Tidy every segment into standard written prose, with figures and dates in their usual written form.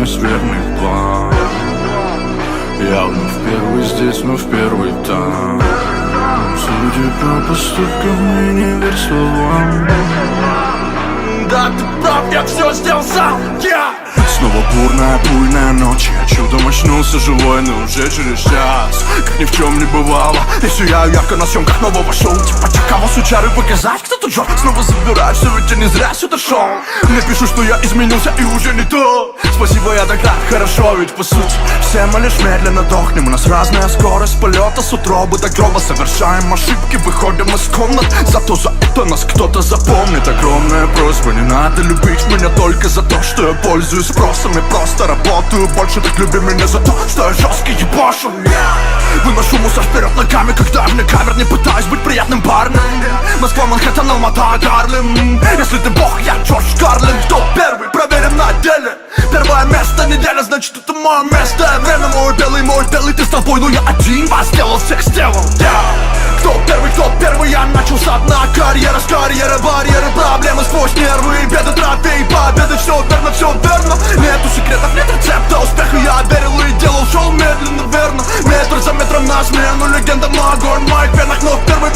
верность, верный план. Я вновь первый здесь, но в первый там. Судя по поступкам и не верь словам. Да, ты прав, я все сделал сам, Снова бурная, буйная ночь. Я чудом очнулся живой, но уже через час. Как ни в чем не бывало. И сияю ярко на съемках нового шоу. Типа кого сучары показать, кто тут жёг. Снова забираю все, ведь я не зря сюда шел. Мне пишут, что я изменился и уже не то. Спасибо, я так рад, хорошо, ведь по сути все мы лишь медленно дохнем. У нас разная скорость полета с утробы до гроба. Совершаем ошибки, выходим из комнат. Зато за это нас кто-то запомнит. Огромная просьба, не надо любить меня только за то, что я пользуюсь спросом и просто работаю больше. Так люби меня за то, что я жесткий ебашу. Выношу мусор вперед ногами, когда вне камер. Не пытаюсь быть приятным парнем. Москва, Манхэттен, Алмата, Гарлем. Если ты бог, я Джордж Карлин. Кто первый, проверим на деле. Первое место, неделя, значит это мое место. Время мой белый, ты с тобой, но я один вас сделал, всех сделал. Кто первый, я начал с дна. Карьера с карьеры, барьеры, проблемы сквозь нервы. Беды, трофеи, победы, все верно, все верно. Нету секретов, нет рецепта успеха. Я верил и делал шоу медленно, верно. Метр за метром на смену, легенда, мой огонь в моих венах. Но первый,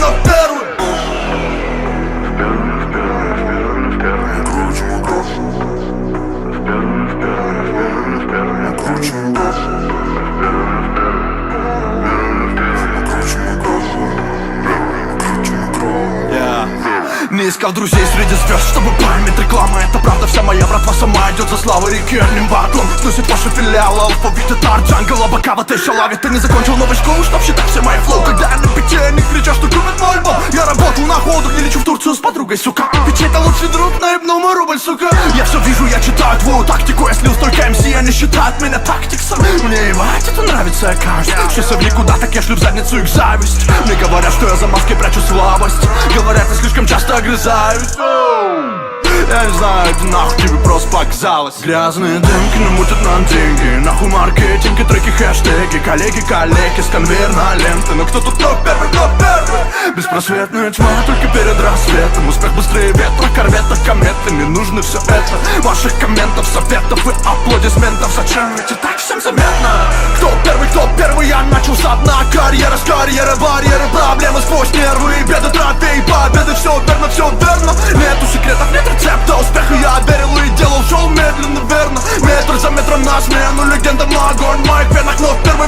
не искал друзей среди звезд, чтобы память реклама. Это правда, вся моя братва сама идет за славой реки одним батлом. Сносит ваши филиалы, алфавит, это Джангл, Абакава, ты шалавит. Ты не закончил новую школу, чтоб считать все мои флоу. Когда я на пяти, они кричат, что купят мой альбом. Я работал на ходах, не лечу в Турцию с подругой, сука. Ведь это лучший друг, наебнул мой рубль, сука. Я все вижу, я читаю твою тактику. Я слил столько МС, они считают меня тактиксом. Мне ебать, это нравится каждый. Что в никуда, так я шлю в задницу их зависть. Мне говорят, что я за маской прячу слабость. Говорят, я слишком часто огрызаюсь. Я не знаю, это нахуй тебе просто показалось. Грязные дымки намутят нам деньги. Нахуй маркетинг и треки, хэштеги. Коллеги, с конвейерной ленты. Но кто тут первый? Беспросветная тьма только перед рассветом. Успех быстрее ветра, корвета, кометы. Не нужно все это, ваших комментов, советов и аплодисментов. Зачем ведь и так всем заметно? Кто первый, я начал с дна. Карьера с карьеры, барьеры, проблемы сквозь нервы. Беды, трофеи, победы, все верно. Нету секретов, нет рецепта успеха. Я верил и делал шоу медленно, верно. Метр за метром на смену, легенда, мой огонь в моих венах. Но первый